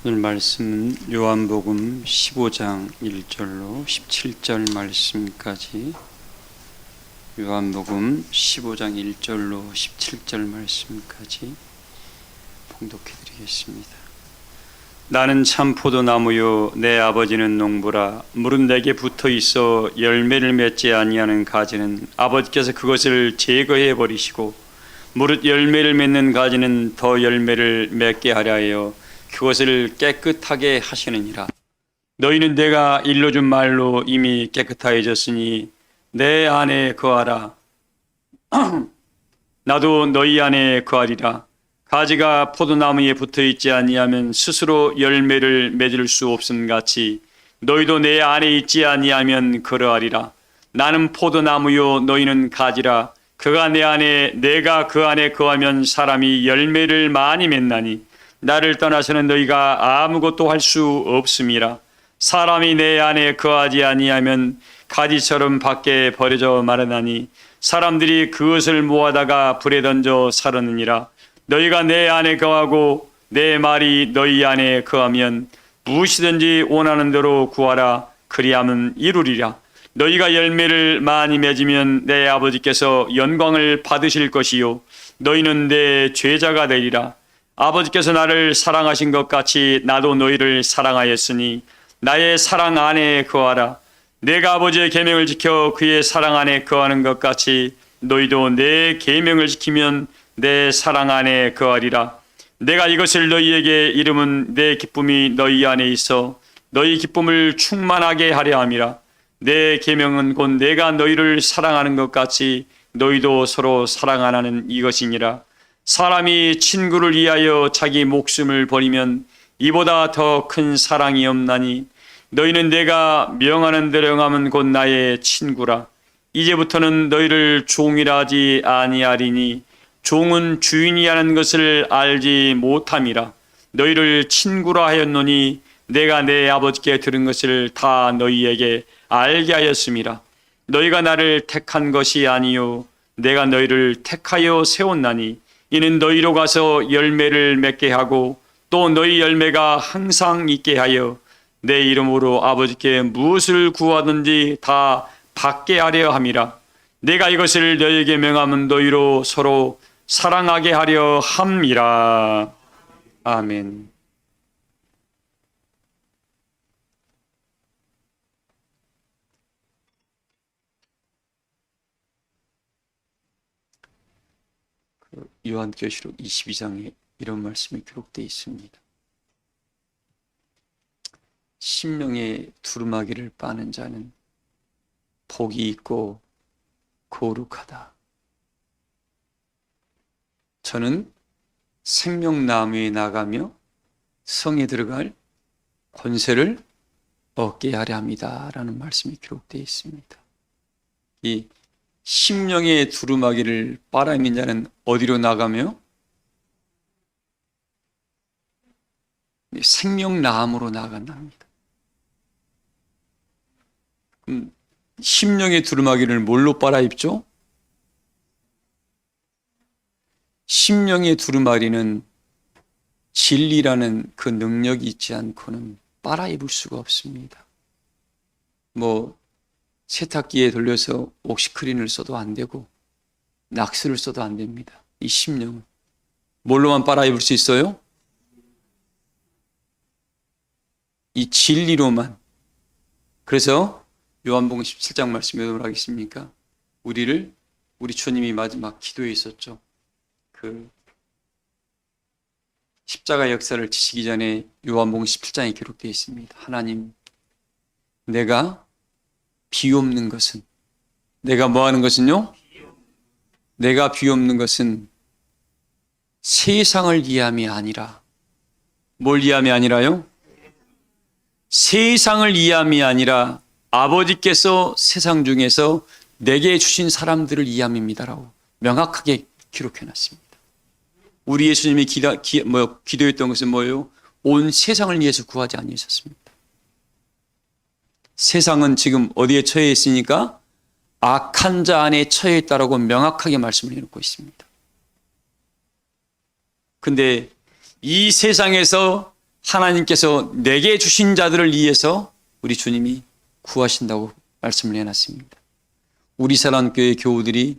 오늘 말씀은 요한복음 15장 1절로 17절 말씀까지, 요한복음 15장 1절로 17절 말씀까지 봉독해 드리겠습니다. 나는 참 포도나무요 내 아버지는 농부라. 무릇 내게 붙어 있어 열매를 맺지 아니하는 가지는 아버지께서 그것을 제거해 버리시고, 무릇 열매를 맺는 가지는 더 열매를 맺게 하려 하여 그것을 깨끗하게 하시느니라. 너희는 내가 일러준 말로 이미 깨끗하여졌으니 내 안에 거하라. 나도 너희 안에 거하리라. 가지가 포도나무에 붙어있지 아니하면 스스로 열매를 맺을 수 없음 같이 너희도 내 안에 있지 아니하면 그러하리라. 나는 포도나무요 너희는 가지라. 그가 내 안에 내가 그 안에 거하면 사람이 열매를 많이 맺나니 나를 떠나서는 너희가 아무것도 할 수 없음이라. 사람이 내 안에 거하지 아니하면 가지처럼 밖에 버려져 마르나니 사람들이 그것을 모아다가 불에 던져 사르느니라. 너희가 내 안에 거하고 내 말이 너희 안에 거하면 무엇이든지 원하는 대로 구하라. 그리하면 이루리라. 너희가 열매를 많이 맺으면 내 아버지께서 영광을 받으실 것이요 너희는 내 제자가 되리라. 아버지께서 나를 사랑하신 것 같이 나도 너희를 사랑하였으니 나의 사랑 안에 거하라. 내가 아버지의 계명을 지켜 그의 사랑 안에 거하는 것 같이 너희도 내 계명을 지키면 내 사랑 안에 거하리라. 내가 이것을 너희에게 이름은 내 기쁨이 너희 안에 있어 너희 기쁨을 충만하게 하려 함이라. 내 계명은 곧 내가 너희를 사랑하는 것 같이 너희도 서로 사랑하라는 이것이니라. 사람이 친구를 위하여 자기 목숨을 버리면 이보다 더 큰 사랑이 없나니 너희는 내가 명하는 대로 행하면 곧 나의 친구라. 이제부터는 너희를 종이라 하지 아니하리니 종은 주인이 하는 것을 알지 못함이라. 너희를 친구라 하였노니 내가 내 아버지께 들은 것을 다 너희에게 알게 하였음이라. 너희가 나를 택한 것이 아니요 내가 너희를 택하여 세웠나니 이는 너희로 가서 열매를 맺게 하고 또 너희 열매가 항상 있게 하여 내 이름으로 아버지께 무엇을 구하든지 다 받게 하려 함이라. 내가 이것을 너희에게 명하면 너희로 서로 사랑하게 하려 함이라. 아멘. 요한계시록 22장에 이런 말씀이 기록되어 있습니다. 심령의 두루마기를 빠는 자는 복이 있고 거룩하다. 저는 생명나무에 나가며 성에 들어갈 권세를 얻게 하려 합니다 라는 말씀이 기록되어 있습니다. 이 심령의 두루마기를 빨아입는 자는 어디로 나가며? 생명나무로 나간답니다. 그럼 심령의 두루마기를 뭘로 빨아입죠? 심령의 두루마리는 진리라는 그 능력이 있지 않고는 빨아입을 수가 없습니다. 세탁기에 돌려서 옥시크린을 써도 안 되고 낙스를 써도 안 됩니다. 이 심령은 뭘로만 빨아입을 수 있어요? 이 진리로만. 그래서 요한복음 17장 말씀 왜 하겠습니까? 우리 주님이 마지막 기도에 있었죠. 그 십자가 역사를 지시기 전에 요한복음 17장에 기록되어 있습니다. 하나님, 내가 비옵는 것은, 내가 뭐 하는 것은요? 내가 비옵는 것은 세상을 위함이 아니라, 뭘 위함이 아니라요? 세상을 위함이 아니라 아버지께서 세상 중에서 내게 주신 사람들을 위함입니다라고 명확하게 기록해놨습니다. 우리 예수님이 기도했던 것은 뭐예요? 온 세상을 위해서 구하지 아니하셨습니다. 세상은 지금 어디에 처해 있으니까? 악한 자 안에 처해 있다라고 명확하게 말씀을 해놓고 있습니다. 근데 이 세상에서 하나님께서 내게 주신 자들을 위해서 우리 주님이 구하신다고 말씀을 해놨습니다. 우리 사랑교회 교우들이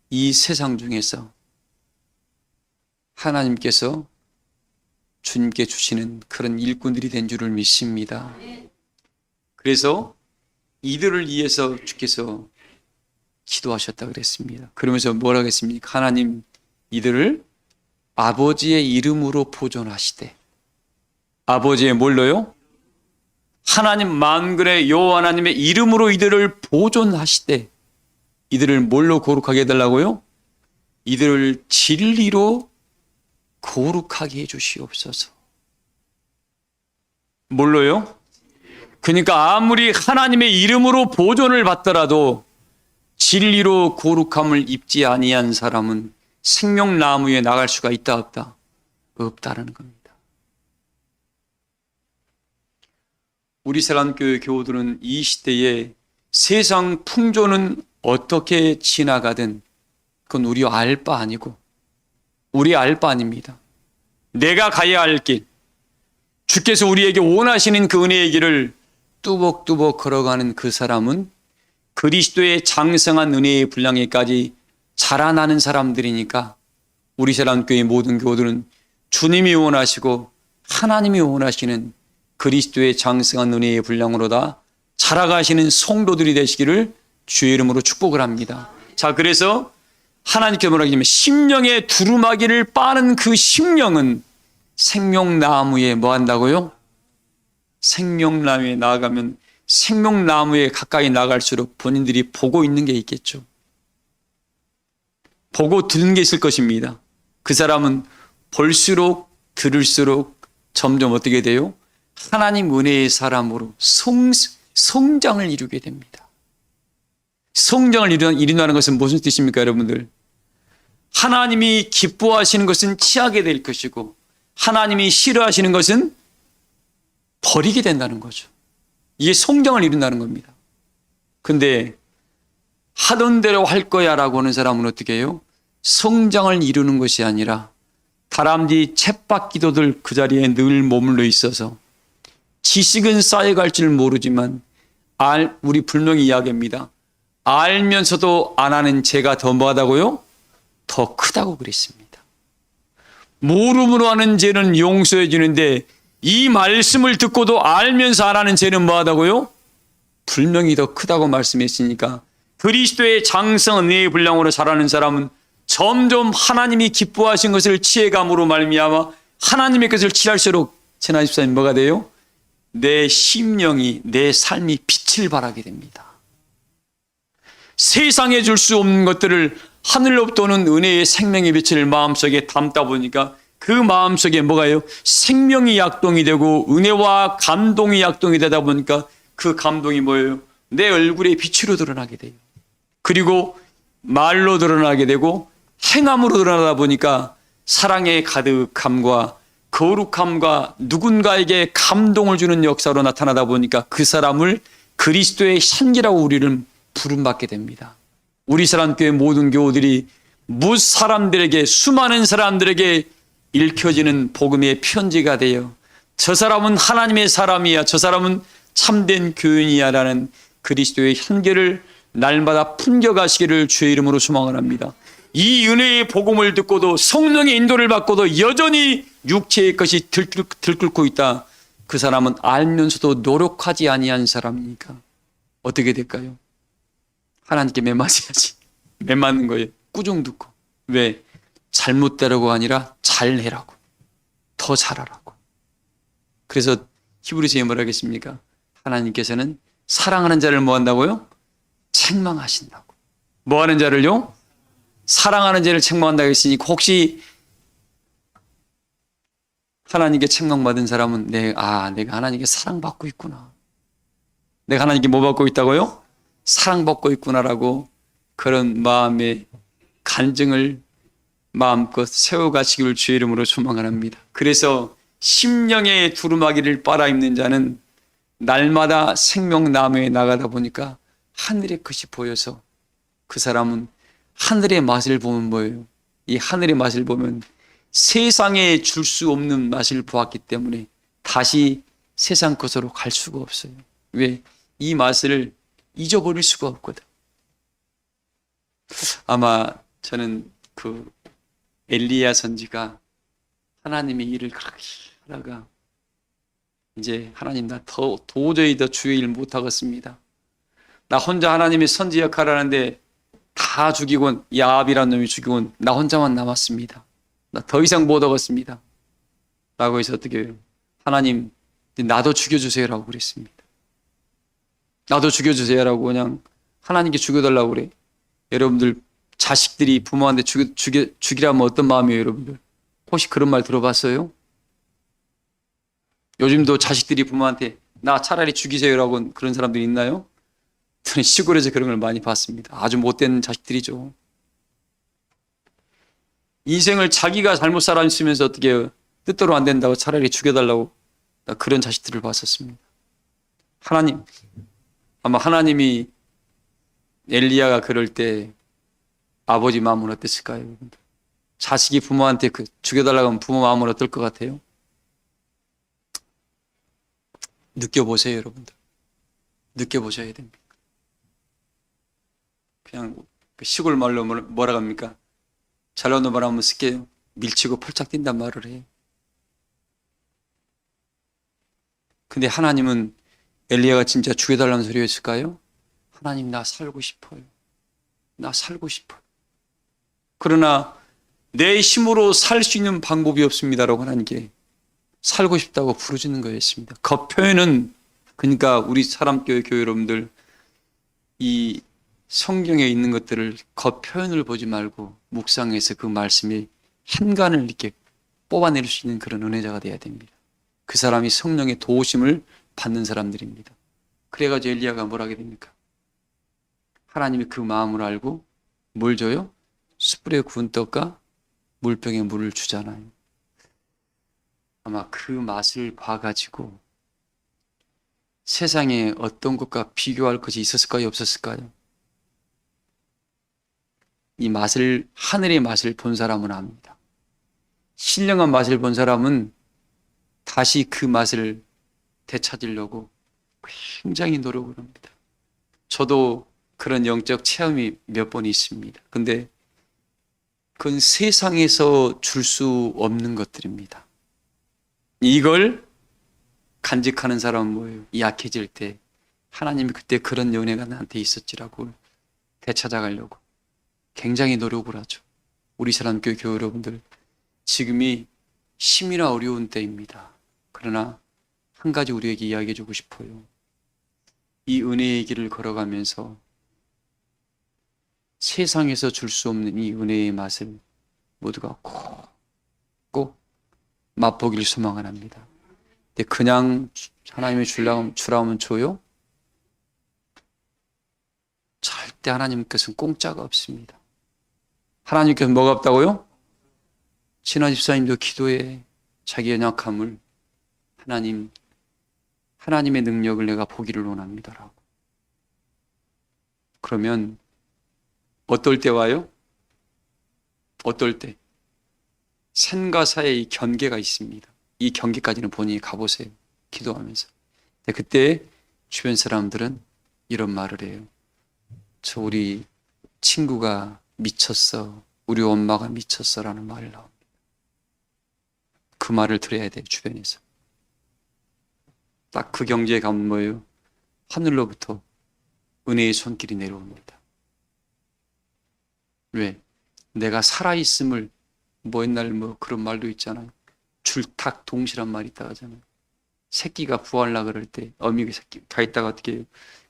이 세상 중에서 하나님께서 주님께 주시는 그런 일꾼들이 된 줄을 믿습니다. 그래서 이들을 위해서 주께서 기도하셨다 그랬습니다. 그러면서 뭐라고 했습니까? 하나님 이들을 아버지의 이름으로 보존하시되, 아버지의 뭘로요? 하나님 만군의 여호와 하나님의 이름으로 이들을 보존하시되, 이들을 뭘로 거룩하게 해달라고요? 이들을 진리로 거룩하게 해주시옵소서. 뭘로요? 그러니까 아무리 하나님의 이름으로 보존을 받더라도 진리로 거룩함을 입지 아니한 사람은 생명나무에 나갈 수가 있다 없다? 없다라는 겁니다. 우리 사랑교회 교우들은 이 시대에 세상 풍조는 어떻게 지나가든 그건 우리 알 바 아니고 우리 알 바 아닙니다. 내가 가야 할 길, 주께서 우리에게 원하시는 그 은혜의 길을 뚜벅뚜벅 걸어가는 그 사람은 그리스도의 장성한 은혜의 분량에까지 자라나는 사람들이니까 우리 사랑교회 모든 교우들은 주님이 원하시고 하나님이 원하시는 그리스도의 장성한 은혜의 분량으로 다 자라가시는 성도들이 되시기를 주의 이름으로 축복을 합니다. 자, 그래서 하나님께 뭐라고 하냐면 심령의 두루마기를 빠는 그 심령은 생명나무에 뭐 한다고요? 생명나무에 나아가면 생명나무에 가까이 나갈수록 본인들이 보고 있는 게 있겠죠. 보고 듣는 게 있을 것입니다. 그 사람은 볼수록 들을수록 점점 어떻게 돼요? 하나님 은혜의 사람으로 성장을 이루게 됩니다. 성장을 이룬다는 것은 무슨 뜻입니까, 여러분들? 하나님이 기뻐하시는 것은 취하게 될 것이고 하나님이 싫어하시는 것은 버리게 된다는 거죠. 이게 성장을 이룬다는 겁니다. 근데 하던 대로 할 거야 라고 하는 사람은 어떻게 해요? 성장을 이루는 것이 아니라 다람쥐 쳇바퀴도들 그 자리에 늘 머물러 있어서 지식은 쌓여갈 줄 모르지만 우리 분명히 이야기합니다. 알면서도 안 하는 죄가 더 뭐하다고요? 더 크다고 그랬습니다. 모름으로 하는 죄는 용서해 주는데 이 말씀을 듣고도 알면서 안 하는 죄는 뭐하다고요? 분명히 더 크다고 말씀했으니까 그리스도의 장성 은혜의 분량으로 자라는 사람은 점점 하나님이 기뻐하신 것을 취해감으로 말미암아 하나님의 것을 취할수록 천하 집사님 뭐가 돼요? 내 심령이 내 삶이 빛을 발하게 됩니다. 세상에 줄 수 없는 것들을 하늘로부터 오는 은혜의 생명의 빛을 마음속에 담다 보니까 그 마음속에 뭐가요? 생명이 약동이 되고 은혜와 감동이 약동이 되다 보니까 그 감동이 뭐예요? 내 얼굴에 빛으로 드러나게 돼요. 그리고 말로 드러나게 되고 행함으로 드러나다 보니까 사랑의 가득함과 거룩함과 누군가에게 감동을 주는 역사로 나타나다 보니까 그 사람을 그리스도의 향기라고 우리를 부름받게 됩니다. 우리 사랑교회 모든 교우들이 무사람들에게 수많은 사람들에게 읽혀지는 복음의 편지가 되어 저 사람은 하나님의 사람이야, 저 사람은 참된 교인이야 라는 그리스도의 향기를 날마다 풍겨가시기를 주의 이름으로 소망을 합니다. 이 은혜의 복음을 듣고도 성령의 인도를 받고도 여전히 육체의 것이 들끓고 있다. 그 사람은 알면서도 노력하지 아니한 사람이니까 어떻게 될까요? 하나님께 매맞아야지. 매맞는 거예요. 꾸중 듣고. 왜? 잘못되라고 아니라 잘해라고. 더 잘하라고. 그래서 히브리서에 뭐라 하겠습니까? 하나님께서는 사랑하는 자를 뭐 한다고요? 책망하신다고. 뭐 하는 자를요? 사랑하는 자를 책망한다고 했으니까 혹시 하나님께 책망받은 사람은 내가 하나님께 사랑받고 있구나. 내가 하나님께 뭐 받고 있다고요? 사랑받고 있구나라고 그런 마음의 간증을 마음껏 세워가시기를 주의 이름으로 소망을 합니다. 그래서 심령의 두루마기를 빨아입는 자는 날마다 생명나무에 나가다 보니까 하늘의 것이 보여서 그 사람은 하늘의 맛을 보면 뭐예요? 이 하늘의 맛을 보면 세상에 줄 수 없는 맛을 보았기 때문에 다시 세상 것으로 갈 수가 없어요. 왜? 이 맛을 잊어버릴 수가 없거든. 아마 저는 그 엘리야 선지가 하나님의 일을 그렇게 하다가 이제 하나님 나 도저히 더 주의 일 못하겠습니다. 나 혼자 하나님의 선지 역할을 하는데 다 죽이고 야합이라는 놈이 죽이고 나 혼자만 남았습니다. 나 더 이상 못 하겠습니다. 라고 해서 어떻게 해요? 하나님 나도 죽여주세요라고 그랬습니다. 나도 죽여주세요라고 그냥 하나님께 죽여달라고 그래. 여러분들 자식들이 부모한테 죽이라면 어떤 마음이에요, 여러분들? 혹시 그런 말 들어봤어요? 요즘도 자식들이 부모한테 나 차라리 죽이세요라고 그런 사람들이 있나요? 저는 시골에서 그런 걸 많이 봤습니다. 아주 못된 자식들이죠. 인생을 자기가 잘못 살아있으면서 어떻게 해요? 뜻대로 안 된다고 차라리 죽여달라고 그런 자식들을 봤었습니다. 하나님, 아마 하나님이 엘리야가 그럴 때 아버지 마음은 어땠을까요? 여러분들? 자식이 부모한테 죽여달라고 하면 부모 마음은 어떨 것 같아요? 느껴보세요, 여러분들. 느껴보셔야 됩니다. 그냥 시골 말로 뭐라 합니까? 잘 나오는 말 한번 쓸게요. 밀치고 펄짝 뛴단 말을 해요. 근데 하나님은 엘리야가 진짜 죽여달라는 소리였을까요? 하나님 나 살고 싶어요. 나 살고 싶어요. 그러나 내 힘으로 살 수 있는 방법이 없습니다라고 하나님께 살고 싶다고 부르짖는 거였습니다. 겉표현은 그러니까 우리 사람교회 교회 여러분들 이 성경에 있는 것들을 겉표현을 보지 말고 묵상해서 그 말씀이 한간을 이렇게 뽑아낼 수 있는 그런 은혜자가 되어야 됩니다. 그 사람이 성령의 도우심을 받는 사람들입니다. 그래가지고 엘리야가 뭘 하게 됩니까? 하나님이 그 마음을 알고 뭘 줘요? 숯불에 구운 떡과 물병에 물을 주잖아요. 아마 그 맛을 봐가지고 세상에 어떤 것과 비교할 것이 있었을까요? 없었을까요? 이 맛을, 하늘의 맛을 본 사람은 압니다. 신령한 맛을 본 사람은 다시 그 맛을 되찾으려고 굉장히 노력을 합니다. 저도 그런 영적 체험이 몇 번 있습니다. 근데 그건 세상에서 줄 수 없는 것들입니다. 이걸 간직하는 사람은 뭐예요? 약해질 때 하나님이 그때 그런 연애가 나한테 있었지라고 되찾아가려고 굉장히 노력을 하죠. 우리 사람교회 교회 여러분들 지금이 심이나 어려운 때입니다. 그러나 한 가지 우리에게 이야기해 주고 싶어요. 이 은혜의 길을 걸어가면서 세상에서 줄 수 없는 이 은혜의 맛을 모두가 꼭 맛보기를 소망을 합니다. 근데 그냥 하나님이 주라면 줘요? 절대 하나님께서는 공짜가 없습니다. 하나님께서 뭐가 없다고요? 신화 집사님도 기도에 자기 연약함을 하나님의 능력을 내가 보기를 원합니다라고. 그러면 어떨 때 와요? 어떨 때? 산과 사이에 이 경계가 있습니다. 이 경계까지는 본인이 가보세요. 기도하면서. 그때 주변 사람들은 이런 말을 해요. 저 우리 친구가 미쳤어. 우리 엄마가 미쳤어. 라는 말이 나옵니다. 그 말을 들어야 돼요. 주변에서. 딱 그 경지에 가면 뭐예요? 하늘로부터 은혜의 손길이 내려옵니다. 왜? 내가 살아있음을 옛날 그런 말도 있잖아요. 줄탁동시란 말이 있다 하잖아요. 새끼가 부화하려고 그럴 때 어미가 새끼가 있다가 어떻게 해요?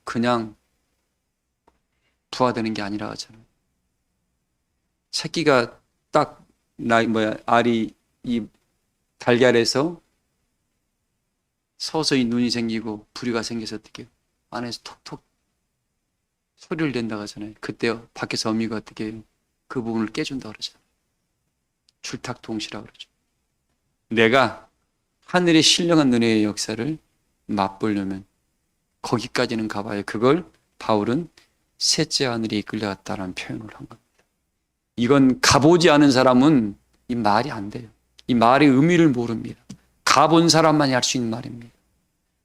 그냥 부화되는 게 아니라 하잖아요. 새끼가 딱 알이 이 달걀에서 서서히 눈이 생기고 부리가 생겨서 어떻게 해요? 안에서 톡톡 소리를 낸다고 하잖아요. 그때 밖에서 어미가 어떻게 해요? 그 부분을 깨준다고 그러잖아요. 줄탁동시라고 그러죠. 내가 하늘의 신령한 은혜의 역사를 맛보려면 거기까지는 가봐야 그걸 바울은 셋째 하늘에 이끌려갔다라는 표현을 한 겁니다. 이건 가보지 않은 사람은 이 말이 안 돼요. 이 말의 의미를 모릅니다. 본 사람만이 할 수 있는 말입니다.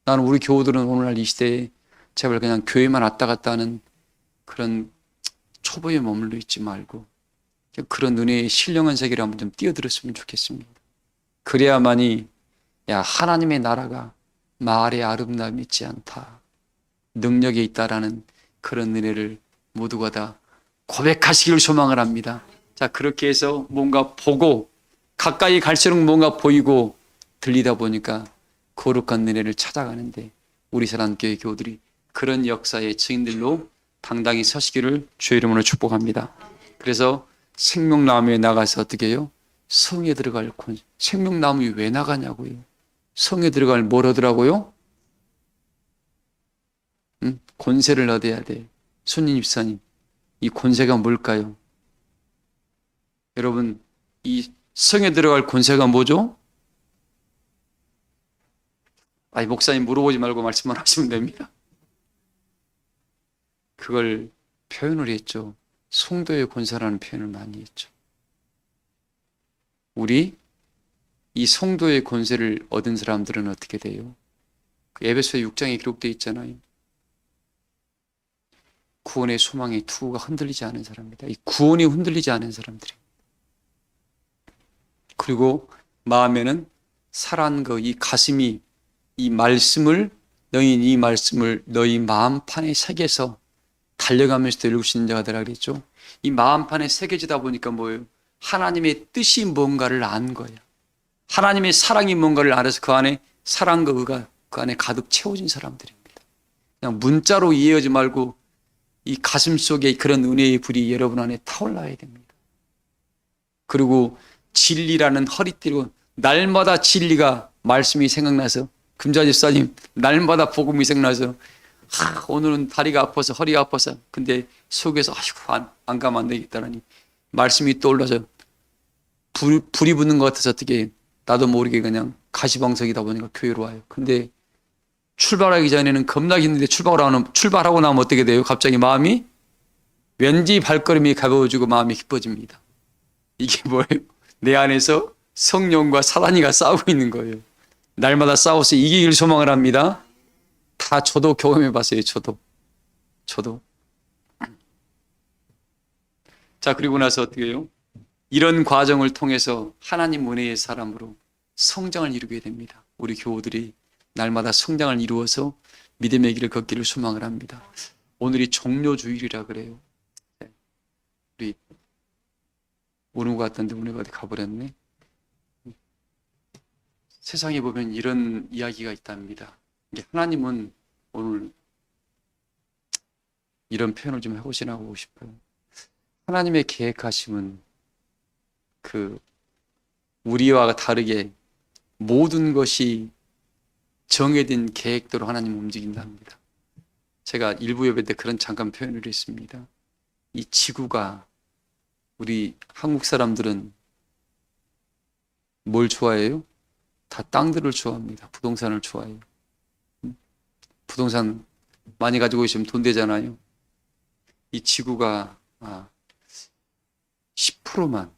나는 우리 교우들은 오늘날 이 시대에 제발 그냥 교회만 왔다 갔다 하는 그런 초보에 머물러 있지 말고 그런 은혜의 신령한 세계를 한번 좀 뛰어들었으면 좋겠습니다. 그래야만이 하나님의 나라가 말의 아름다움이 있지 않다, 능력에 있다라는 그런 은혜를 모두가 다 고백하시기를 소망을 합니다. 자, 그렇게 해서 뭔가 보고 가까이 갈수록 뭔가 보이고 들리다 보니까 거룩한 은혜를 찾아가는데 우리 사랑교회 교우들이 그런 역사의 증인들로 당당히 서시기를 주의 이름으로 축복합니다. 그래서 생명나무에 나가서 어떻게 해요? 성에 들어갈 생명나무에 왜 나가냐고요? 성에 들어갈 뭘 얻으라고요? 권세를 얻어야 돼. 손님 집사님, 이 권세가 뭘까요? 여러분, 이 성에 들어갈 권세가 뭐죠? 목사님 물어보지 말고 말씀만 하시면 됩니다. 그걸 표현을 했죠. 성도의 권세라는 표현을 많이 했죠. 우리 이 성도의 권세를 얻은 사람들은 어떻게 돼요? 에베소 6장에 기록되어 있잖아요. 구원의 소망의 투구가 흔들리지 않은 사람입니다. 이 구원이 흔들리지 않은 사람들입니다. 그리고 마음에는 살아난 이 가슴이 이 말씀을 너희 마음판에 새겨서 달려가면서 읽을 수 있는 자가 되라 그랬죠. 이 마음판에 새겨지다 보니까 뭐예요? 하나님의 뜻이 뭔가를 안 거예요. 하나님의 사랑이 뭔가를 알아서 그 안에 사랑과 의가 그 안에 가득 채워진 사람들입니다. 그냥 문자로 이해하지 말고 이 가슴 속에 그런 은혜의 불이 여러분 안에 타올라야 됩니다. 그리고 진리라는 허리띠로 날마다 진리가 말씀이 생각나서 금자 집사님 날마다 복음이 생각나서 오늘은 다리가 아파서 허리가 아파서 근데 속에서 안 가면 안 되겠다라니 말씀이 떠올라서 불이 붙는 것 같아서 어떻게 나도 모르게 그냥 가시방석이다 보니까 교회로 와요. 근데 출발하기 전에는 겁나 힘든데 출발하고 나면 어떻게 돼요? 갑자기 마음이 왠지 발걸음이 가벼워지고 마음이 기뻐집니다. 이게 뭐예요? 내 안에서 성령과 사단이가 싸우고 있는 거예요. 날마다 싸워서 이기길 소망을 합니다. 다 저도 경험해봤어요. 저도. 자, 그리고 나서 어떻게 해요? 이런 과정을 통해서 하나님 은혜의 사람으로 성장을 이루게 됩니다. 우리 교우들이 날마다 성장을 이루어서 믿음의 길을 걷기를 소망을 합니다. 오늘이 종료주일이라 그래요. 우리 운우 같던데 운우가 어디 가버렸네. 세상에 보면 이런 이야기가 있답니다. 하나님은 오늘 이런 표현을 좀 해보시라고 싶어요. 하나님의 계획하심은 우리와 다르게 모든 것이 정해진 계획대로 하나님 움직인답니다. 제가 일부 예배 때 그런 잠깐 표현을 했습니다. 이 지구가 우리 한국 사람들은 뭘 좋아해요? 다 땅들을 좋아합니다. 부동산을 좋아해요. 부동산 많이 가지고 있으면 돈 되잖아요. 이 지구가 10%만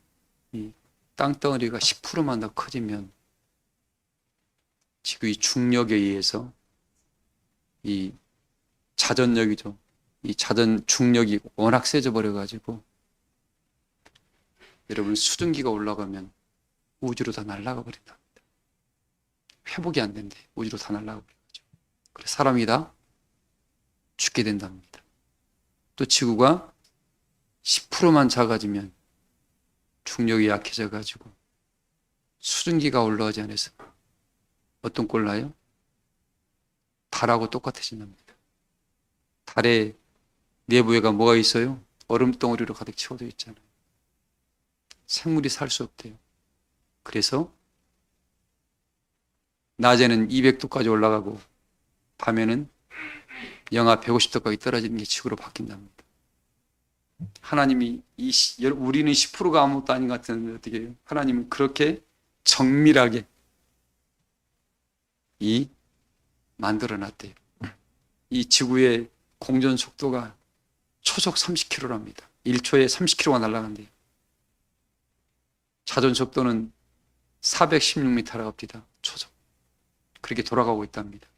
이 땅덩어리가 10%만 더 커지면 지구의 중력에 의해서 이 자전력이죠. 이 자전 중력이 워낙 세져 버려가지고 여러분 수증기가 올라가면 우주로 다 날아가 버린답니다. 회복이 안 된대. 우주로 다 날아가 버려가지고. 그래서 사람이 다 죽게 된답니다. 또 지구가 10%만 작아지면 중력이 약해져 가지고 수증기가 올라오지 않아서 어떤 꼴 나요? 달하고 똑같아진답니다. 달의 내부에가 뭐가 있어요? 얼음덩어리로 가득 채워져 있잖아요. 생물이 살 수 없대요. 그래서 낮에는 200도까지 올라가고 밤에는 영하 150도까지 떨어지는 게 지구로 바뀐답니다. 하나님이 우리는 10%가 아무것도 아닌 것 같은데 어떻게 해요? 하나님은 그렇게 정밀하게 만들어 놨대요. 이 지구의 공전 속도가 초속 30km랍니다. 1초에 30km가 날아간대요. 자전 속도는 416m라고 합니다. 초속. 그렇게 돌아가고 있답니다.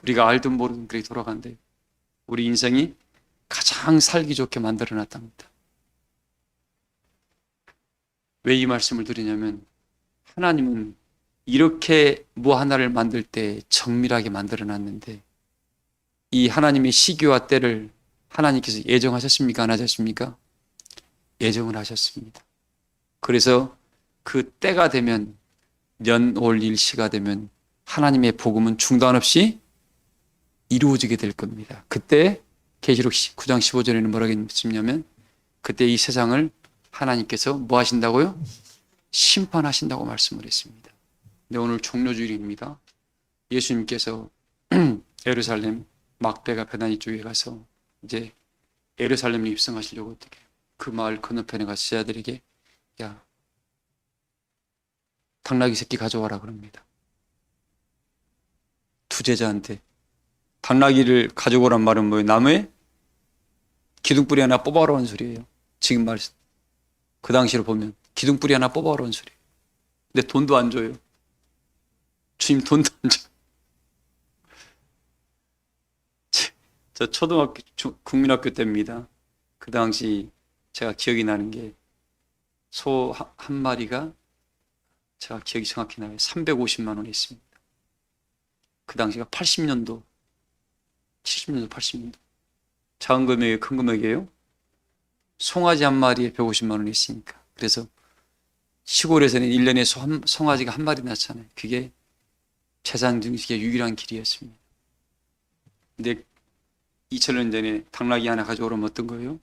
우리가 알든 모르든 그렇게 돌아간대요. 우리 인생이 가장 살기 좋게 만들어 놨답니다. 왜 이 말씀을 드리냐면 하나님은 이렇게 뭐 하나를 만들 때 정밀하게 만들어 놨는데 이 하나님의 시기와 때를 하나님께서 예정하셨습니까? 안 하셨습니까? 예정을 하셨습니다. 그래서 그 때가 되면 년, 월, 일, 시가 되면 하나님의 복음은 중단 없이 이루어지게 될 겁니다. 그때 계시록 9장 15절에는 뭐라고 했냐면 그때 이 세상을 하나님께서 뭐 하신다고요? 심판하신다고 말씀을 했습니다. 근데 오늘 종료주일입니다. 예수님께서 예루살렘 막배가 베다니 쪽에 가서 이제 예루살렘에 입성하시려고 어떻게 그 마을 건너편에 가서 제자들에게 야 당나귀 새끼 가져와라 그럽니다. 두 제자한테 당나귀를 가져오란 말은 뭐예요? 나무에 기둥뿌리 하나 뽑아오라는 소리예요. 지금 말 그 당시로 보면 기둥뿌리 하나 뽑아오라는 소리예요. 근데 돈도 안 줘요. 주님 돈도 안 줘. 저 초등학교 국민학교 때입니다. 그 당시 제가 기억이 나는 게 소 한 마리가 제가 기억이 정확히 나요. 350만 원이 있습니다. 그 당시가 80년도, 70년도, 80년도. 작은 금액이 큰 금액이에요. 송아지 한 마리에 150만 원이 있으니까. 그래서 시골에서는 1년에 송아지가 한 마리 낳잖아요. 그게 재산 증식의 유일한 길이었습니다. 근데 2000년 전에 당나귀 하나 가져오라면 어떤 거예요?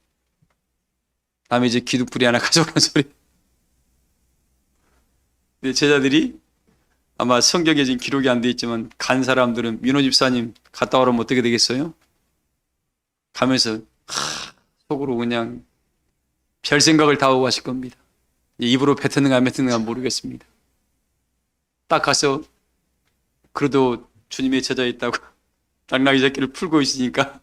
남의 집 기둥뿌리 하나 가져오라는 소리. 근데 제자들이 아마 성경에 지금 기록이 안 돼 있지만 간 사람들은 민호 집사님 갔다 오라면 어떻게 되겠어요? 가면서 속으로 그냥 별 생각을 다 하고 가실 겁니다. 입으로 뱉었는가 안 뱉었는가 모르겠습니다. 딱 가서 그래도 주님의 제자에 있다고 당나귀 새끼를 풀고 있으니까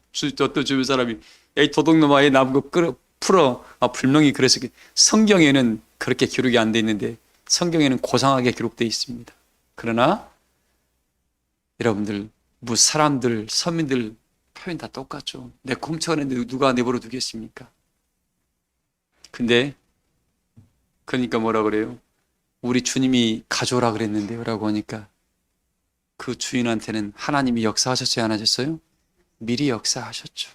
또 주변 사람이 야 이 도둑놈아 얘 나보고 풀어. 분명히 그래서 성경에는 그렇게 기록이 안 돼 있는데 성경에는 고상하게 기록되어 있습니다. 그러나 여러분들 사람들 서민들 표현 다 똑같죠. 내 훔쳐가는데 누가 내버려 두겠습니까? 근데 그러니까 뭐라 그래요? 우리 주님이 가져오라 그랬는데요 라고 하니까 그 주인한테는 하나님이 역사하셨어요 안 하셨어요? 미리 역사하셨죠.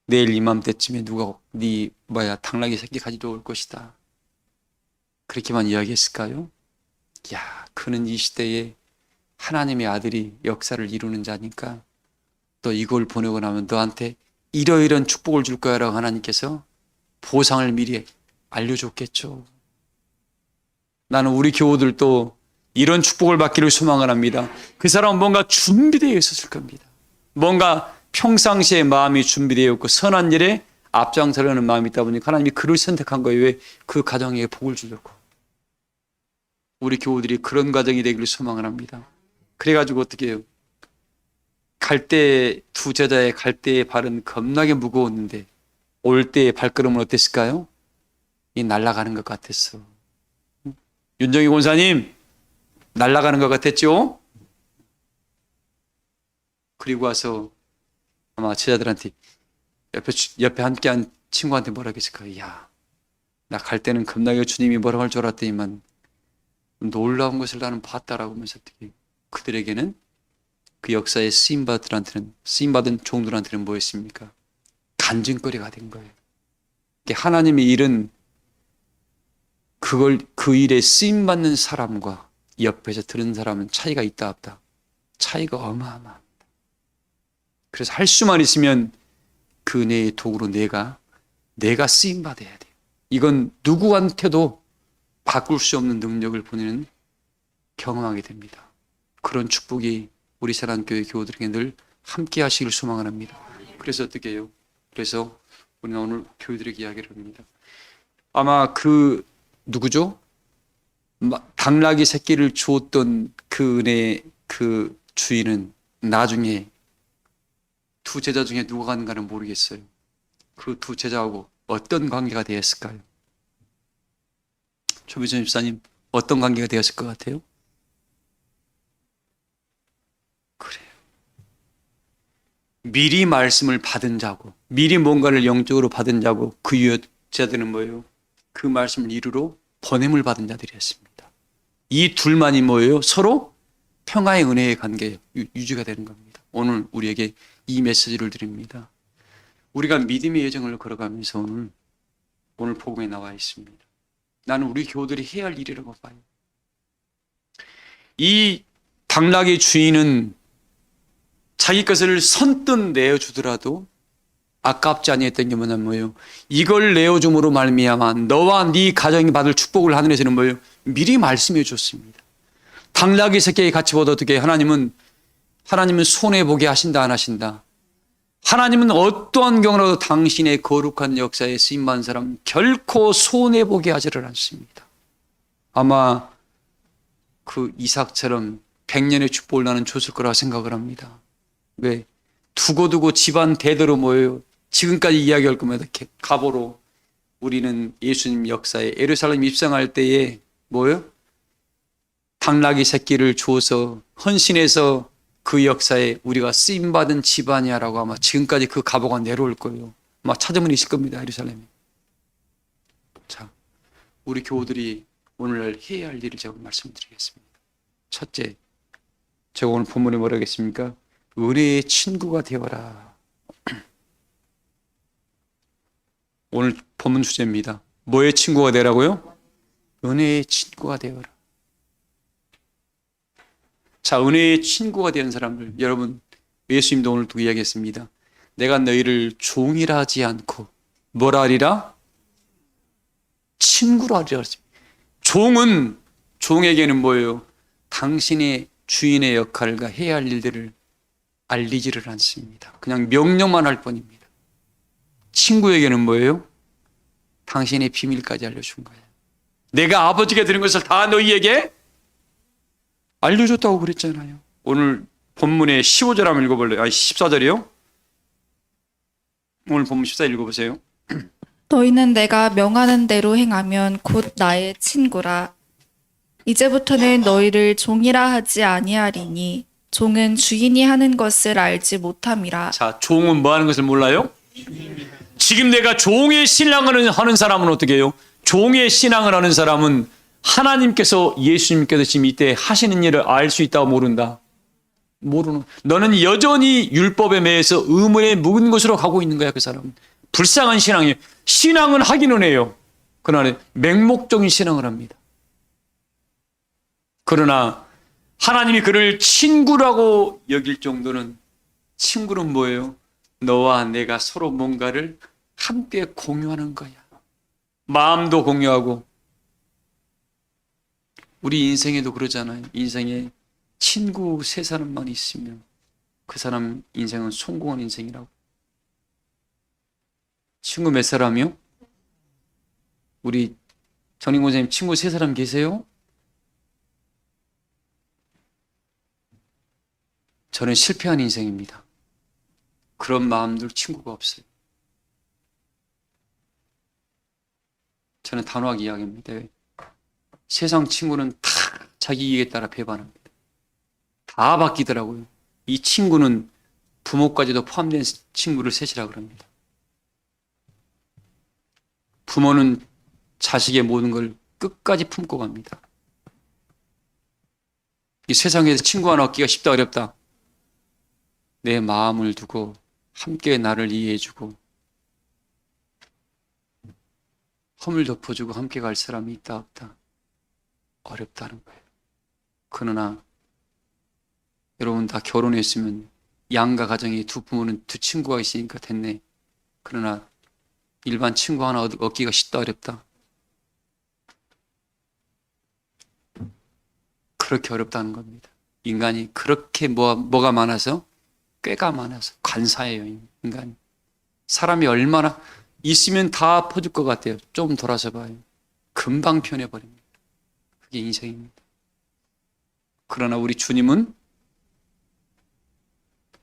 내일 이맘때쯤에 누가 당나귀 새끼 가지러 올 것이다. 그렇게만 이야기했을까요? 야, 그는 이 시대에 하나님의 아들이 역사를 이루는 자니까 또 이걸 보내고 나면 너한테 이러이러한 축복을 줄 거야 라고 하나님께서 보상을 미리 알려줬겠죠. 나는 우리 교우들도 이런 축복을 받기를 소망을 합니다. 그 사람은 뭔가 준비되어 있었을 겁니다. 뭔가 평상시에 마음이 준비되어 있고 선한 일에 앞장서려는 마음이 있다 보니까 하나님이 그를 선택한 거예요. 왜? 그 가정에 복을 주려고. 우리 교우들이 그런 가정이 되기를 소망을 합니다. 그래가지고 어떻게 해요? 두 제자의 갈 때의 발은 겁나게 무거웠는데 올 때의 발걸음은 어땠을까요? 이 날아가는 것 같았어. 윤정희 권사님 날아가는 것 같았죠? 그리고 와서 아마 제자들한테 옆에 함께한 친구한테 뭐라고 했을까요? 야, 나 갈 때는 겁나게 주님이 뭐라고 할 줄 알았더니만 놀라운 것을 나는 봤다라고 하면서 그들에게는 그 역사에 쓰임받은 종들한테는 뭐였습니까? 간증거리가 된 거예요. 하나님의 일은 그 일에 쓰임받는 사람과 옆에서 들은 사람은 차이가 있다 없다. 차이가 어마어마합니다. 그래서 할 수만 있으면 그 은혜의 도구로 내가 쓰임받아야 돼요. 이건 누구한테도 바꿀 수 없는 능력을 보내는 경험하게 됩니다. 그런 축복이 우리 사랑교회 교우들에게 늘 함께 하시길 소망을 합니다. 그래서 어떻게 해요? 그래서 우리는 오늘 교우들에게 이야기를 합니다. 아마 누구죠? 당나귀 새끼를 주었던 그 은혜의 그 주인은 나중에 두 제자 중에 누가 가는가는 모르겠어요. 그 두 제자하고 어떤 관계가 되었을까요? 조미선 집사님 어떤 관계가 되었을 것 같아요? 미리 말씀을 받은 자고 미리 뭔가를 영적으로 받은 자고 그 유자들은 뭐예요? 그 말씀을 이루러 보냄을 받은 자들이었습니다. 이 둘만이 뭐예요? 서로 평화의 은혜의 관계 유지가 되는 겁니다. 오늘 우리에게 이 메시지를 드립니다. 우리가 믿음의 여정을 걸어가면서 오늘 복음에 나와 있습니다. 나는 우리 교우들이 해야 할 일이라고 봐요. 이 당락의 주인은 자기 것을 선뜻 내어주더라도 아깝지 아니했던 게 뭐냐면 이걸 내어줌으로 말미암아 너와 네 가정이 받을 축복을 하늘에서는 미리 말씀해 줬습니다. 당락의 새끼에 같이 보다 어떻게 하나님은 손해보게 하신다 안 하신다. 하나님은 어떠한 경우라도 당신의 거룩한 역사에 쓰임받은 사람 결코 손해보게 하지를 않습니다. 아마 그 이삭처럼 100년의 축복을 나는 줬을 거라 생각을 합니다. 왜? 두고두고 집안 대대로 모여요. 지금까지 이야기할 겁니다. 가보로 우리는 예수님 역사에 예루살렘 입성할 때에 당나귀 새끼를 주어서 헌신해서 그 역사에 우리가 쓰임받은 집안이야라고 아마 지금까지 그 가보가 내려올 거예요. 아마 찾으면 있을 겁니다. 예루살렘에. 자, 우리 교우들이 오늘날 해야 할 일을 제가 말씀드리겠습니다. 첫째, 제가 오늘 본문에 뭐라고 했습니까? 은혜의 친구가 되어라. 오늘 본문 주제입니다. 뭐의 친구가 되라고요? 은혜의 친구가 되어라. 자, 은혜의 친구가 된 사람들, 여러분, 예수님도 오늘 또 이야기했습니다. 내가 너희를 종이라 하지 않고 뭐라 하리라? 친구라 하리라. 종은, 종에게는 뭐예요? 당신의 주인의 역할과 해야 할 일들을 알리지를 않습니다. 그냥 명령만 할 뿐입니다. 친구에게는 뭐예요? 당신의 비밀까지 알려준 거예요. 내가 아버지께 드린 것을 다 너희에게 알려줬다고 그랬잖아요. 오늘 본문의 15절 한번 읽어볼래요? 14절이요? 오늘 본문 14절 읽어보세요. 너희는 내가 명하는 대로 행하면 곧 나의 친구라. 이제부터는 너희를 종이라 하지 아니하리니 종은 주인이 하는 것을 알지 못함이라. 자, 종은 뭐 하는 것을 몰라요? 지금 내가 종의 신앙을 하는 사람은 어떻게 해요? 종의 신앙을 하는 사람은 하나님께서 예수님께서 지금 이때 하시는 일을 알 수 있다고 모른다. 모르는. 너는 여전히 율법에 매여서 의문에 묵은 것으로 가고 있는 거야. 그 사람은. 불쌍한 신앙이에요. 신앙은 하기는 해요. 그러나 맹목적인 신앙을 합니다. 그러나 하나님이 그를 친구라고 여길 정도는, 친구는 뭐예요? 너와 내가 서로 뭔가를 함께 공유하는 거야. 마음도 공유하고. 우리 인생에도 그러잖아요. 인생에 친구 3사람만 있으면 그 사람 인생은 성공한 인생이라고. 친구 몇 사람이요? 우리 전인권 선생님 친구 3사람 계세요? 저는 실패한 인생입니다. 그런 마음들 친구가 없어요. 저는 단호하게 이야기합니다. 세상 친구는 다 자기 이익에 따라 배반합니다. 다 바뀌더라고요. 이 친구는 부모까지도 포함된 친구를 셋이라 그럽니다. 부모는 자식의 모든 걸 끝까지 품고 갑니다. 이 세상에서 친구 하나 얻기가 쉽다 어렵다. 내 마음을 두고 함께 나를 이해해주고 험을 덮어주고 함께 갈 사람이 있다 없다. 어렵다는 거예요. 그러나 여러분 다 결혼했으면 양가 가정에 두 부모는 두 친구가 있으니까 됐네. 그러나 일반 친구 하나 얻기가 쉽다 어렵다. 그렇게 어렵다는 겁니다. 인간이 그렇게 뭐가 많아서, 꾀가 많아서 관사예요. 인간이. 사람이 얼마나 있으면 다 퍼줄 것 같아요. 좀 돌아서 봐요. 금방 변해버립니다. 그게 인생입니다. 그러나 우리 주님은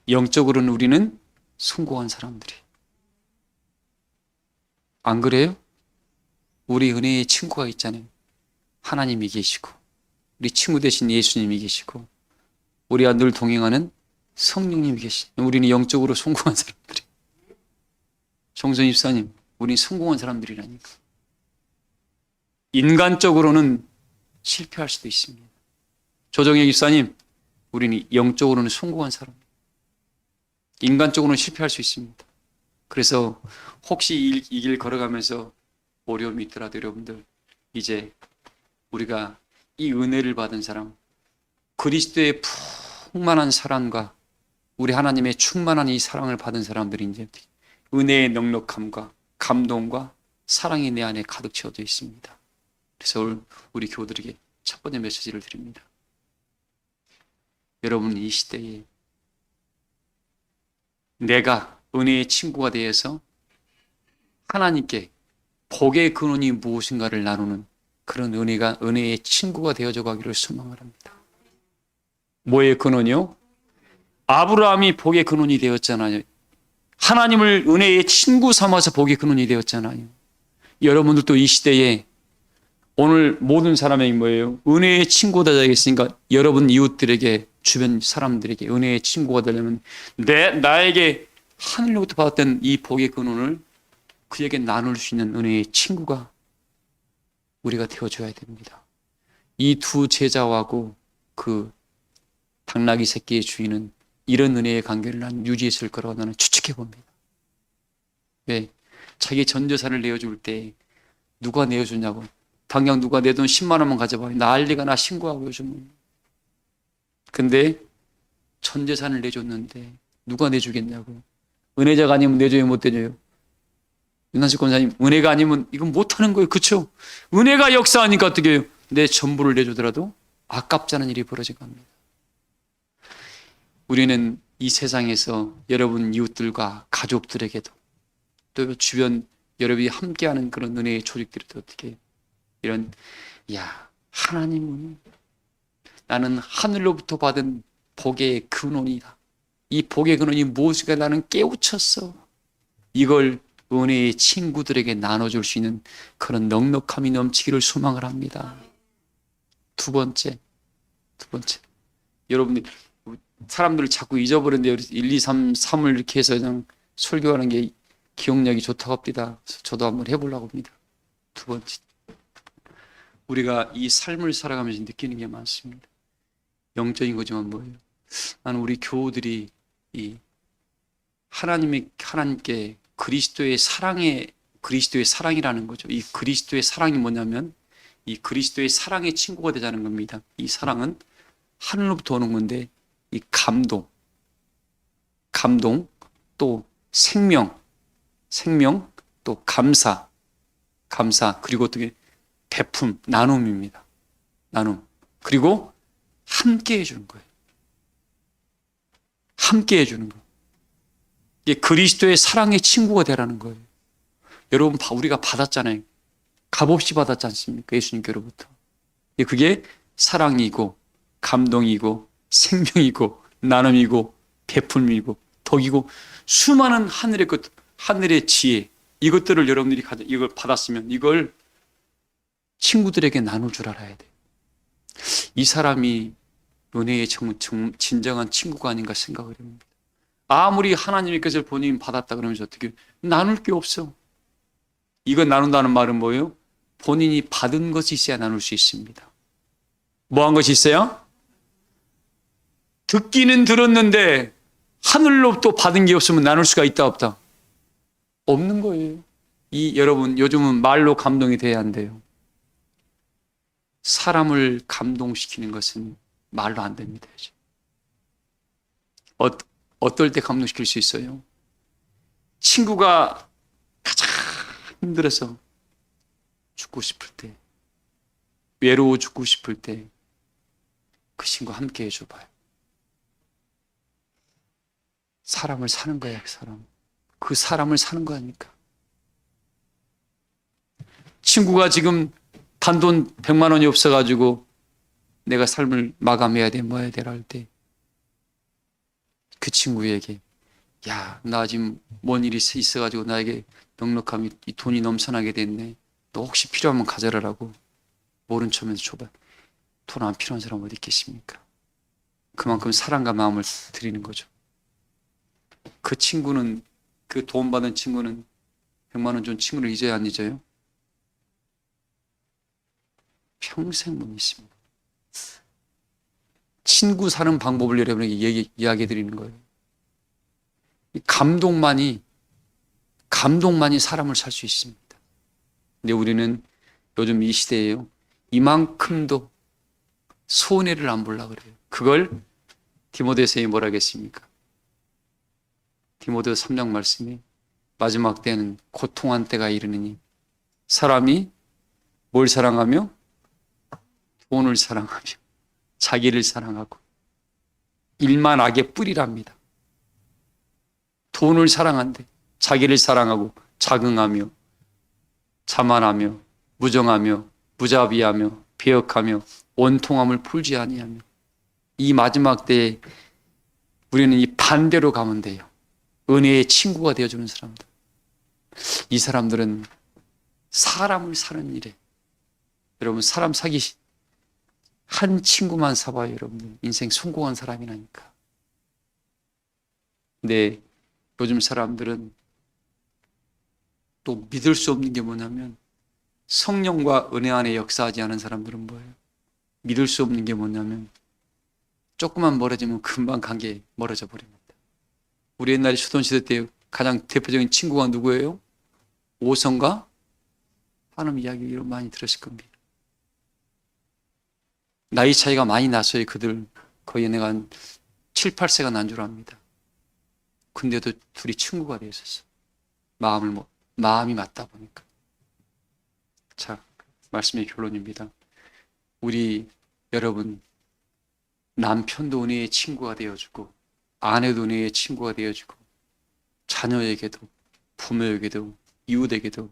영적으로는 우리는 성공한 사람들이. 안 그래요? 우리 은혜의 친구가 있잖아요. 하나님이 계시고 우리 친구 대신 예수님이 계시고 우리와 늘 동행하는 성령님이 계신, 우리는 영적으로 성공한 사람들이. 정선 입사님, 우리는 성공한 사람들이라니까. 인간적으로는 실패할 수도 있습니다. 조정혁 입사님, 우리는 영적으로는 성공한 사람. 인간적으로는 실패할 수 있습니다. 그래서 혹시 이 길 걸어가면서 어려움이 있더라도 여러분들, 이제 우리가 이 은혜를 받은 사람, 그리스도의 풍만한 사랑과 우리 하나님의 충만한 이 사랑을 받은 사람들이 이제 은혜의 넉넉함과 감동과 사랑이 내 안에 가득 채워져 있습니다. 그래서 오늘 우리 교우들에게 첫 번째 메시지를 드립니다. 여러분, 이 시대에 내가 은혜의 친구가 되어서 하나님께 복의 근원이 무엇인가를 나누는 그런 은혜의 친구가 되어져 가기를 소망을 합니다. 뭐의 근원이요? 아브라함이 복의 근원이 되었잖아요. 하나님을 은혜의 친구 삼아서 복의 근원이 되었잖아요. 여러분들도 이 시대에 오늘 모든 사람에게 뭐예요? 은혜의 친구가 되겠으니까 여러분 이웃들에게, 주변 사람들에게 은혜의 친구가 되려면 나에게 하늘로부터 받았던 이 복의 근원을 그에게 나눌 수 있는 은혜의 친구가 우리가 되어줘야 됩니다. 이 두 제자하고 그 당나귀 새끼의 주인은 이런 은혜의 관계를 유지했을 거라고 나는 추측해 봅니다. 왜? 자기 전 재산을 내어줄 때 누가 내어주냐고. 당장 누가 내 돈 10만 원만 가져봐. 난리가 나, 신고하고 요즘은. 근데 전 재산을 내줬는데 누가 내주겠냐고. 은혜자가 아니면 내줘요, 못 내줘요? 윤한식 권사님, 은혜가 아니면 이건 못하는 거예요. 그렇죠? 은혜가 역사하니까 어떻게 해요? 내 전부를 내주더라도 아깝지 않은 일이 벌어질 겁니다. 우리는 이 세상에서 여러분 이웃들과 가족들에게도 또 주변 여러분이 함께하는 그런 은혜의 조직들에도 어떻게 해요? 이런, 하나님은 나는 하늘로부터 받은 복의 근원이다. 이 복의 근원이 무엇인가 나는 깨우쳤어. 이걸 은혜의 친구들에게 나눠줄 수 있는 그런 넉넉함이 넘치기를 소망을 합니다. 두 번째. 여러분들, 사람들을 자꾸 잊어버리는데 1, 2, 3을 이렇게 해서 그냥 설교하는 게 기억력이 좋다고 합니다. 저도 한번 해보려고 합니다. 두 번째. 우리가 이 삶을 살아가면서 느끼는 게 많습니다. 영적인 거지만 뭐예요? 나는 우리 교우들이 이 하나님께 그리스도의 사랑이라는 거죠. 이 그리스도의 사랑이 뭐냐면 이 그리스도의 사랑의 친구가 되자는 겁니다. 이 사랑은 하늘로부터 오는 건데 이 감동, 또 생명, 또 감사, 그리고 어떻게 베품, 나눔입니다. 나눔. 그리고 함께 해주는 거예요. 함께 해주는 거예요. 이게 그리스도의 사랑의 친구가 되라는 거예요. 여러분, 우리가 받았잖아요. 값없이 받았지 않습니까? 예수님께로부터. 그게 사랑이고, 감동이고, 생명이고, 나눔이고, 베품이고, 덕이고, 수많은 하늘의 지혜, 이것들을 여러분들이 이걸 받았으면 이걸 친구들에게 나눌 줄 알아야 돼요. 이 사람이 은혜의 진정한 친구가 아닌가 생각을 합니다. 아무리 하나님의 것을 본인이 받았다 그러면서 어떻게 나눌 게 없어. 이거 나눈다는 말은 뭐예요? 본인이 받은 것이 있어야 나눌 수 있습니다. 뭐 한 것이 있어요? 듣기는 들었는데 하늘로부터 받은 게 없으면 나눌 수가 있다 없다? 없는 거예요. 여러분, 요즘은 말로 감동이 돼야 한대요. 사람을 감동시키는 것은 말로 안 됩니다. 어떨 때 감동시킬 수 있어요? 친구가 가장 힘들어서 죽고 싶을 때, 외로워 죽고 싶을 때 그 친구와 함께 해줘봐요. 사람을 사는 거야, 그 사람을 사는 거니까. 친구가 지금 단돈 100만 원이 없어가지고 내가 삶을 마감해야 돼, 뭐 해야 되라 할 때 그 친구에게 나 지금 뭔 일이 있어가지고 나에게 넉넉함이 이 돈이 넘쳐나게 됐네. 너 혹시 필요하면 가져라라고 모른 척하면서 줘봐. 돈 안 필요한 사람 어디 있겠습니까? 그만큼 사랑과 마음을 드리는 거죠. 그 친구는, 그 도움 받은 친구는 100만 원 준 친구를 잊어야 안 잊어요? 평생 못 잊습니다. 친구 사는 방법을 여러분에게 이야기해 드리는 거예요. 이 감동만이 사람을 살 수 있습니다. 근데 우리는 요즘 이 시대에요, 이만큼도 손해를 안 보려고 그래요. 그걸 디모데서에 뭐라 하겠습니까? 디모데 3장 말씀이 마지막 때는 고통한 때가 이르느니 사람이 뭘 사랑하며? 돈을 사랑하며 자기를 사랑하고 일만 악의 뿌리랍니다. 돈을 사랑한대. 자기를 사랑하고 자긍하며 자만하며 무정하며 무자비하며 배역하며 원통함을 풀지 아니하며. 이 마지막 때에 우리는 이 반대로 가면 돼요. 은혜의 친구가 되어주는 사람들. 이 사람들은 사람을 사는 일에, 여러분 사람 사귀시 한 친구만 사봐요. 여러분들 인생 성공한 사람이라니까. 근데 요즘 사람들은 또 믿을 수 없는 게 뭐냐면, 성령과 은혜 안에 역사하지 않은 사람들은 뭐예요? 믿을 수 없는 게 뭐냐면 조금만 멀어지면 금방 관계 멀어져 버립니다. 우리 옛날에 조선시대 때 가장 대표적인 친구가 누구예요? 오성과 한음 이야기 이런 많이 들으실 겁니다. 나이 차이가 많이 났어요. 그들 거의 내가 한 7, 8세가 난 줄 압니다. 근데도 둘이 친구가 되어 있었어. 마음이 맞다 보니까. 자, 말씀의 결론입니다. 우리 여러분, 남편도 은혜의 친구가 되어주고 아내도 은혜의 친구가 되어주고 자녀에게도 부모에게도 이웃에게도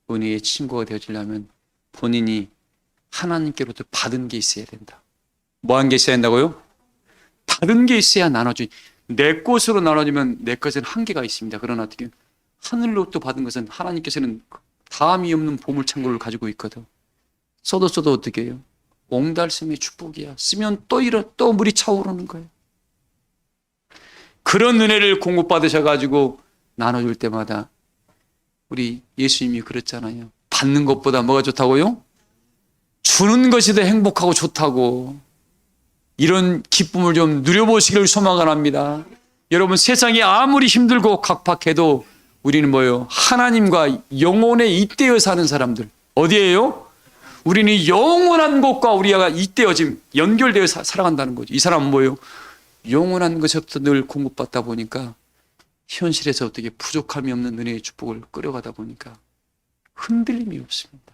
은혜의 친구가 되어주려면 본인이 하나님께로부터 받은 게 있어야 된다. 뭐 한 게 있어야 된다고요? 받은 게 있어야 나눠주지. 내 것으로 나눠주면 내 것에는 한계가 있습니다. 그러나 어떻게 하늘로부터 받은 것은 하나님께서는 다함이 없는 보물창고를 가지고 있거든. 써도 어떻게 해요? 옹달샘의 축복이야. 쓰면 또 물이 차오르는 거예요. 그런 은혜를 공급받으셔가지고 나눠줄 때마다 우리 예수님이 그랬잖아요. 받는 것보다 뭐가 좋다고요? 주는 것이 더 행복하고 좋다고. 이런 기쁨을 좀 누려보시기를 소망합니다. 여러분, 세상이 아무리 힘들고 각박해도 우리는 뭐예요? 하나님과 영혼에 잇대어 사는 사람들. 어디에요? 우리는 영원한 것과 우리가 잇대어짐, 연결되어 살아간다는 거죠. 이 사람은 뭐예요? 영원한 것에부터 늘 공급받다 보니까 현실에서 어떻게 부족함이 없는 은혜의 축복을 끌어가다 보니까 흔들림이 없습니다.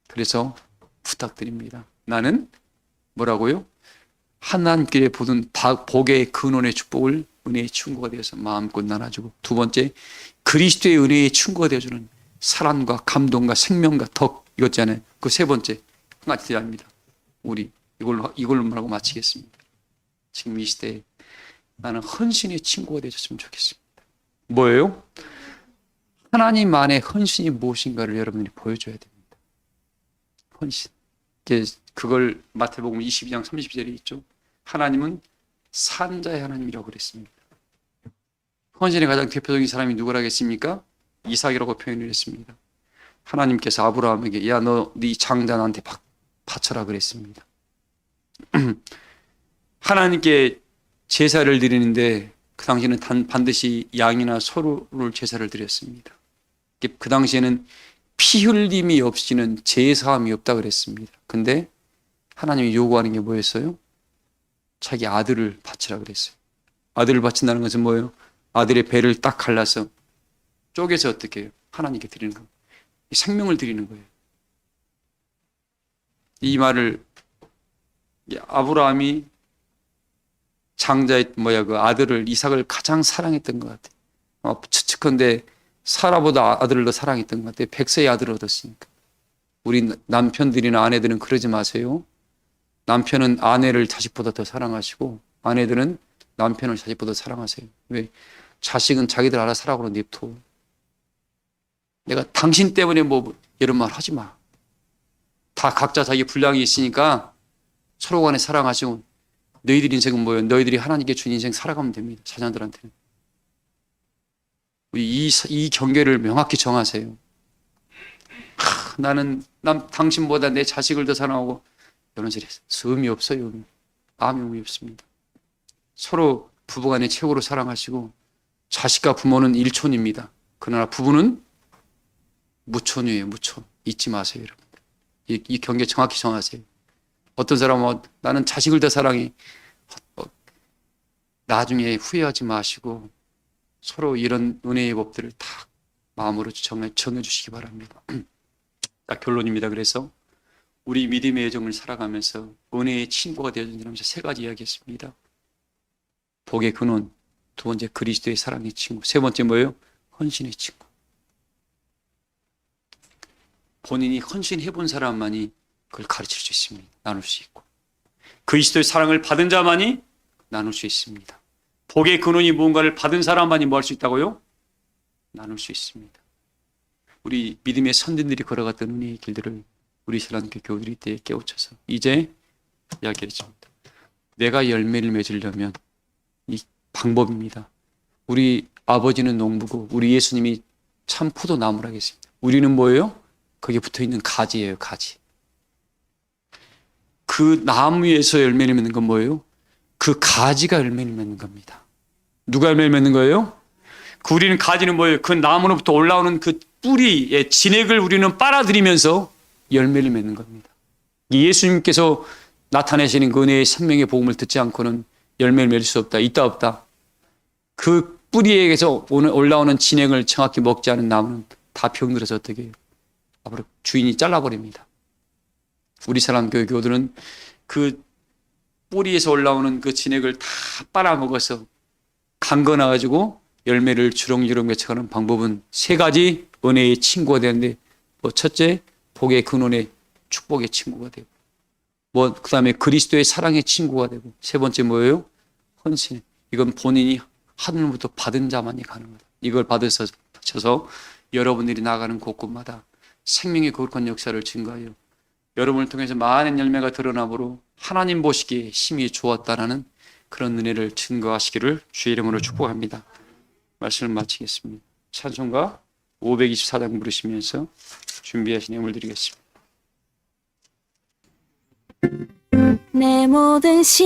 그래서 부탁드립니다. 나는 뭐라고요? 하나님께 보던 복의 근원의 축복을 은혜의 친구가 되어서 마음껏 나눠주고, 두 번째, 그리스도의 은혜의 친구가 되어주는 사랑과 감동과 생명과 덕, 이것잖아요. 그 세 번째 한 가지 더 합니다. 우리 이걸로 말하고 마치겠습니다. 지금 이 시대에 나는 헌신의 친구가 되어줬으면 좋겠습니다. 뭐예요? 하나님 안에 헌신이 무엇인가를 여러분들이 보여줘야 됩니다. 헌신. 그걸 마태복음 22장 30절에 있죠. 하나님은 산자의 하나님이라고 그랬습니다. 헌신의 가장 대표적인 사람이 누구라겠습니까? 이삭이라고 표현을 했습니다. 하나님께서 아브라함에게 야, 너 네 장자 나한테 바쳐라 그랬습니다. 하나님께 제사를 드리는데 그 당시에는 반드시 양이나 소를 제사를 드렸습니다. 그 당시에는 피 흘림이 없이는 제사함이 없다 그랬습니다. 근데 하나님이 요구하는 게 뭐였어요? 자기 아들을 바치라 그랬어요. 아들을 바친다는 것은 뭐예요? 아들의 배를 딱 갈라서 쪼개서 어떻게 해요? 하나님께 드리는 거예요. 생명을 드리는 거예요. 이 말을 아브라함이 장자의 그 아들을 이삭을 가장 사랑했던 것 같아요. 추측컨대 사라보다 아들을 더 사랑했던 것 같아요. 100세의 아들을 얻었으니까. 우리 남편들이나 아내들은 그러지 마세요. 남편은 아내를 자식보다 더 사랑하시고 아내들은 남편을 자식보다 사랑하세요. 왜? 자식은 자기들 알아서 살라고 냅둬. 내가 당신 때문에 뭐 이런 말 하지 마. 다 각자 자기 분량이 있으니까 서로 간에 사랑하시고 너희들 인생은 뭐예요? 너희들이 하나님께 준 인생 살아가면 됩니다. 자녀들한테는. 우리 이 경계를 명확히 정하세요. 난 당신보다 내 자식을 더 사랑하고, 이런 소리 의미 없어요. 아무 의미 없습니다. 서로 부부간에 최고로 사랑하시고, 자식과 부모는 일촌입니다. 그러나 부부는 무촌이에요. 무촌. 잊지 마세요, 여러분. 이 경계 정확히 정하세요. 어떤 사람은 나는 자식을 더 사랑해. 나중에 후회하지 마시고 서로 이런 은혜의 법들을 다 마음으로 정해주시기 바랍니다. 딱 결론입니다. 그래서 우리 믿음의 여정을 살아가면서 은혜의 친구가 되어준다면서 세 가지 이야기했습니다. 복의 근원, 두 번째 그리스도의 사랑의 친구, 세 번째 뭐예요? 헌신의 친구. 본인이 헌신해본 사람만이 그걸 가르칠 수 있습니다. 나눌 수 있고. 그리스도의 사랑을 받은 자만이 나눌 수 있습니다. 복의 근원이 무언가를 받은 사람만이 뭐 할 수 있다고요? 나눌 수 있습니다. 우리 믿음의 선진들이 걸어갔던 은혜의 길들을 우리 신앙교 교우들이 때에 깨우쳐서 이제 이야기했습니다. 내가 열매를 맺으려면 이 방법입니다. 우리 아버지는 농부고 우리 예수님이 참 포도나무라 하겠습니다. 우리는 뭐예요? 거기에 붙어있는 가지예요. 가지. 그 나무에서 열매를 맺는 건 뭐예요? 그 가지가 열매를 맺는 겁니다. 누가 열매를 맺는 거예요? 우리는 가지는 뭐예요? 그 나무로부터 올라오는 그 뿌리의 진액을 우리는 빨아들이면서 열매를 맺는 겁니다. 예수님께서 나타내시는 그 은혜의 생명의 복음을 듣지 않고는 열매를 맺을 수 없다. 있다 없다. 그 뿌리에서 올라오는 진액을 정확히 먹지 않은 나무는 다 병들어서 어떻게 해요? 앞으로 주인이 잘라버립니다. 우리 사람교회 교우들은 그 뿌리에서 올라오는 그 진액을 다 빨아먹어서 강건해가지고 열매를 주렁주렁 맺혀가는 방법은 세 가지 은혜의 친구가 되는데, 뭐 첫째, 복의 근원의 축복의 친구가 되고, 뭐 그 다음에 그리스도의 사랑의 친구가 되고, 세 번째 뭐예요? 헌신. 이건 본인이 하늘로부터 받은 자만이 가능하다. 이걸 받으셔서 여러분들이 나가는 곳곳마다 생명의 거룩한 역사를 증거하여 여러분을 통해서 많은 열매가 드러나므로 하나님 보시기에 힘이 좋았다라는 그런 은혜를 증거하시기를 주의 이름으로 축복합니다. 말씀을 마치겠습니다. 찬송가 524장 부르시면서 준비하신 예물 드리겠습니다. 내 모든 시